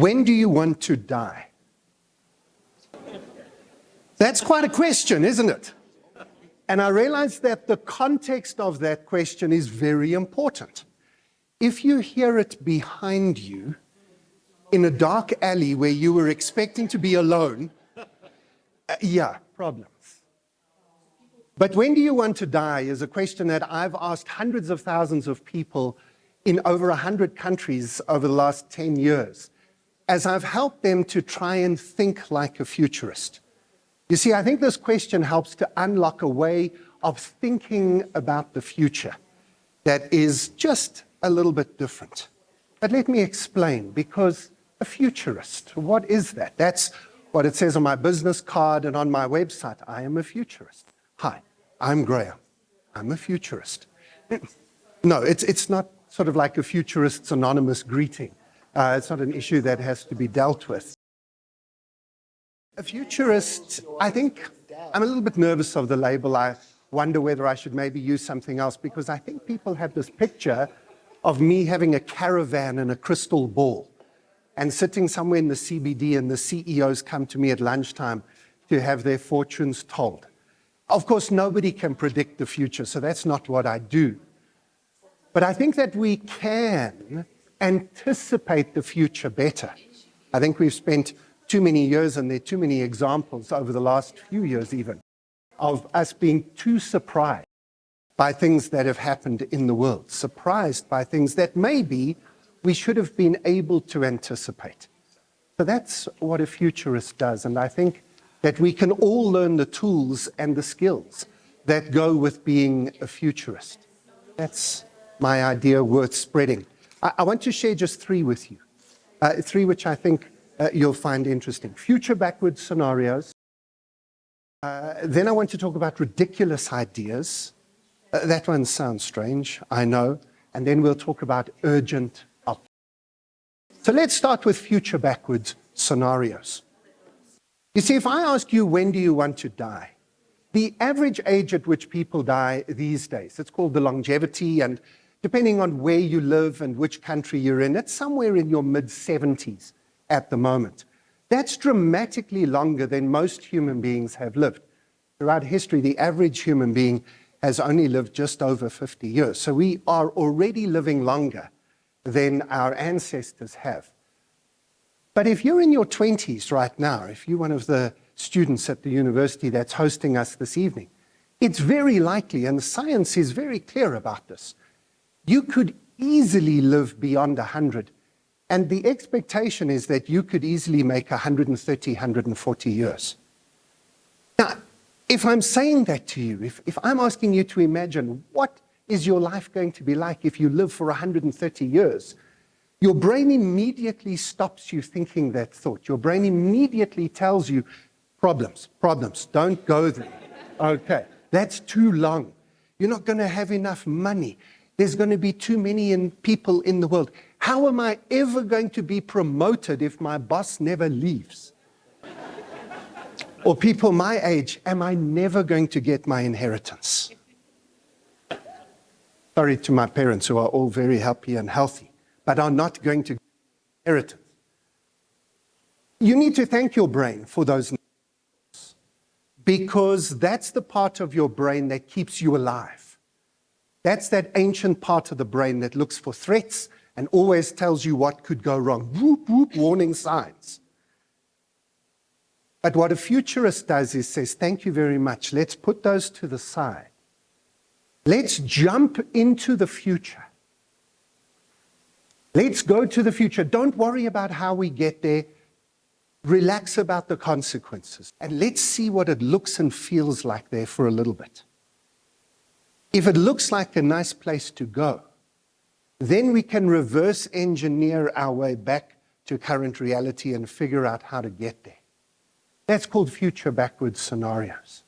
When do you want to die? That's quite a question, isn't it? And I realize that the context of that question is very important. If you hear it behind you in a dark alley where you were expecting to be alone, yeah, problems. But when do you want to die is a question that I've asked hundreds of thousands of people in over 100 countries over the last 10 years, as I've helped them to try and think like a futurist. You see, I think this question helps to unlock a way of thinking about the future that is just a little bit different. But let me explain, because a futurist, what is that? That's what it says on my business card and on my website. I am a futurist. Hi, I'm Graeme. I'm a futurist. No, it's not sort of like a futurist's anonymous greeting. It's not an issue that has to be dealt with. A futurist, I think, I'm a little bit nervous of the label. I wonder whether I should maybe use something else, because I think people have this picture of me having a caravan and a crystal ball and sitting somewhere in the CBD, and the CEOs come to me at lunchtime to have their fortunes told. Of course, nobody can predict the future, so that's not what I do. But I think that we can anticipate the future better. I think we've spent too many years, and there are too many examples over the last few years even, of us being too surprised by things that have happened in the world, surprised by things that maybe we should have been able to anticipate. So that's what a futurist does, and I think that we can all learn the tools and the skills that go with being a futurist. That's my idea worth spreading. I want to share just three with you, three which I think you'll find interesting. Future backwards scenarios. Then I want to talk about ridiculous ideas. That one sounds strange, I know. And then we'll talk about urgent optimism. So let's start with future backwards scenarios. You see, if I ask you, when do you want to die? The average age at which people die these days, it's called the longevity, and depending on where you live and which country you're in, it's somewhere in your mid-70s at the moment. That's dramatically longer than most human beings have lived. Throughout history, the average human being has only lived just over 50 years. So we are already living longer than our ancestors have. But if you're in your 20s right now, if you're one of the students at the university that's hosting us this evening, it's very likely, and the science is very clear about this, you could easily live beyond 100. And the expectation is that you could easily make 130, 140 years. Now, if I'm saying that to you, if I'm asking you to imagine what is your life going to be like if you live for 130 years, your brain immediately stops you thinking that thought. Your brain immediately tells you, problems, don't go there. Okay, that's too long. You're not going to have enough money. There's going to be too many people in the world. How am I ever going to be promoted if my boss never leaves? Or people my age, am I never going to get my inheritance? Sorry to my parents, who are all very happy and healthy, but are not going to get inheritance. You need to thank your brain for those numbers, because that's the part of your brain that keeps you alive. That's that ancient part of the brain that looks for threats and always tells you what could go wrong. Whoop, whoop, warning signs. But what a futurist does is says, thank you very much. Let's put those to the side. Let's jump into the future. Let's go to the future. Don't worry about how we get there. Relax about the consequences. And let's see what it looks and feels like there for a little bit. If it looks like a nice place to go, then we can reverse engineer our way back to current reality and figure out how to get there. That's called future backwards scenarios.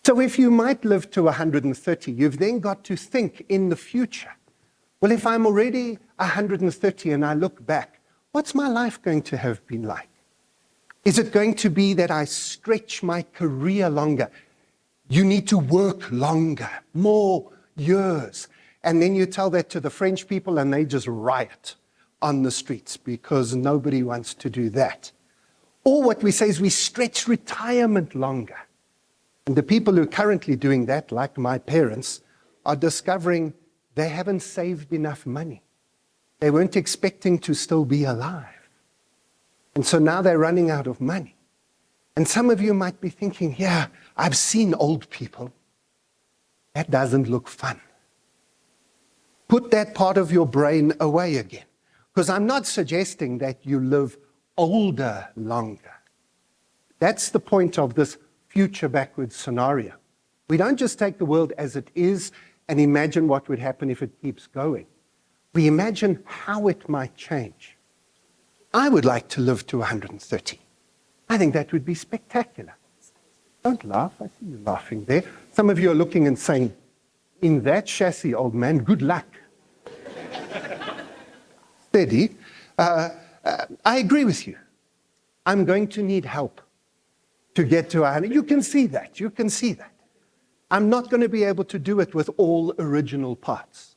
So if you might live to 130, you've then got to think in the future. Well, if I'm already 130 and I look back, what's my life going to have been like? Is it going to be that I stretch my career longer? You need to work longer, more years. And then you tell that to the French people and they just riot. on the streets because nobody wants to do that. Or what we say is we stretch retirement longer. And the people who are currently doing that, like my parents, are discovering they haven't saved enough money. They weren't expecting to still be alive. And so now they're running out of money. And some of you might be thinking, yeah, I've seen old people. That doesn't look fun. Put that part of your brain away again. Because I'm not suggesting that you live older longer. That's the point of this future backwards scenario. We don't just take the world as it is and imagine what would happen if it keeps going. We imagine how it might change. I would like to live to 130. I think that would be spectacular. Don't laugh, I see you laughing there. Some of you are looking and saying, in that chassis, old man, good luck. Steady. I agree with you. I'm going to need help to get to 100. You can see that, you can see that. I'm not going to be able to do it with all original parts.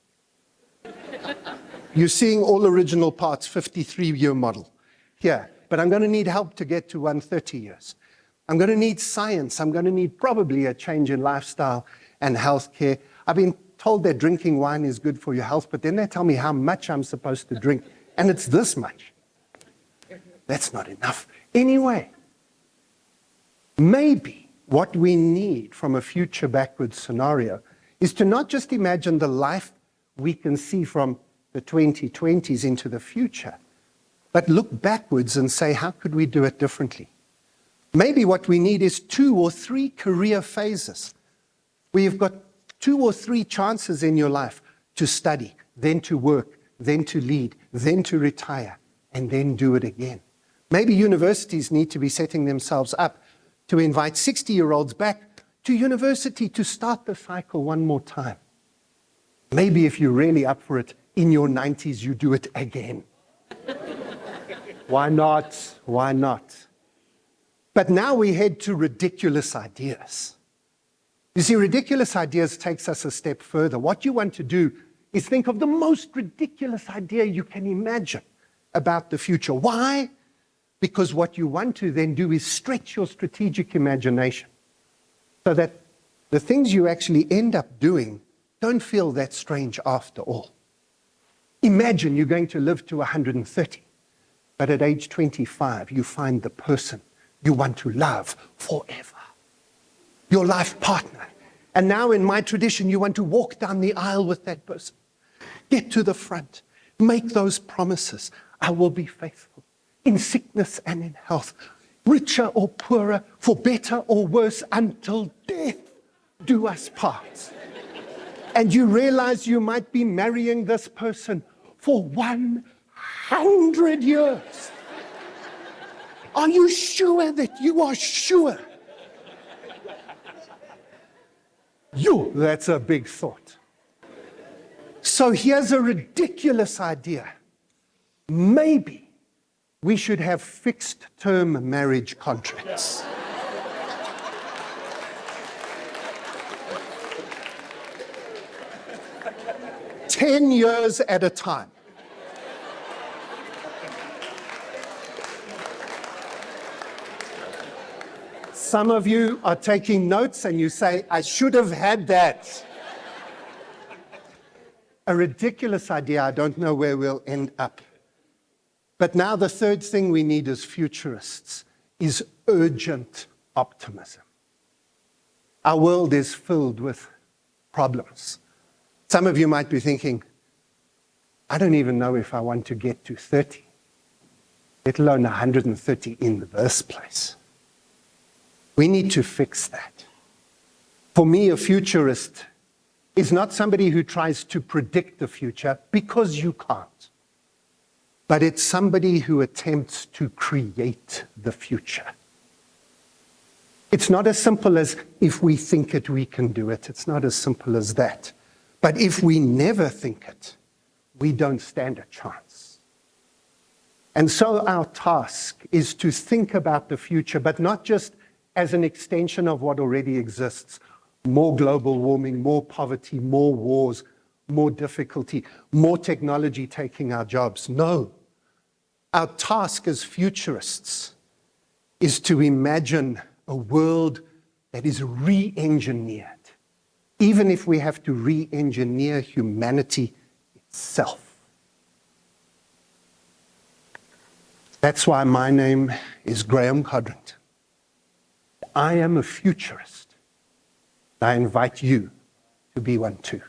You're seeing all original parts, 53-year model here. But I'm going to need help to get to 130 years. I'm going to need science. I'm going to need probably a change in lifestyle and healthcare. I've been told that drinking wine is good for your health, but then they tell me how much I'm supposed to drink, and it's this much. That's not enough. Anyway, maybe what we need from a future backwards scenario is to not just imagine the life we can see from the 2020s into the future, but look backwards and say, how could we do it differently? Maybe what we need is 2 or 3 career phases where you've got 2 or 3 chances in your life to study, then to work, then to lead, then to retire, and then do it again. Maybe universities need to be setting themselves up to invite 60-year-olds back to university to start the cycle one more time. Maybe if you're really up for it, in your 90s, you do it again. Why not? Why not? But now we head to ridiculous ideas. You see, ridiculous ideas takes us a step further. What you want to do is think of the most ridiculous idea you can imagine about the future. Why? Because what you want to then do is stretch your strategic imagination so that the things you actually end up doing don't feel that strange after all. Imagine you're going to live to 130, but at age 25, you find the person you want to love forever, your life partner. And now in my tradition, you want to walk down the aisle with that person. Get to the front, make those promises. I will be faithful in sickness and in health, richer or poorer, for better or worse, until death do us part. And you realize you might be marrying this person for 100 years. Are you sure that you are sure? That's a big thought. So here's a ridiculous idea. Maybe we should have fixed-term marriage contracts. "10 years at a time." Some of you are taking notes and you say, I should have had that. A ridiculous idea. I don't know where we'll end up. But now the third thing we need as futurists is urgent optimism. Our world is filled with problems. Some of you might be thinking, I don't even know if I want to get to 30, let alone 130 in the first place. We need to fix that. For me, a futurist is not somebody who tries to predict the future, because you can't. But it's somebody who attempts to create the future. It's not as simple as if we think it, we can do it. It's not as simple as that. But if we never think it, we don't stand a chance. And so our task is to think about the future, but not just as an extension of what already exists. More global warming, more poverty, more wars, more difficulty, more technology taking our jobs. No. Our task as futurists is to imagine a world that is re-engineered, even if we have to re-engineer humanity itself. That's why my name is Graeme Codrington. I am a futurist. I invite you to be one too.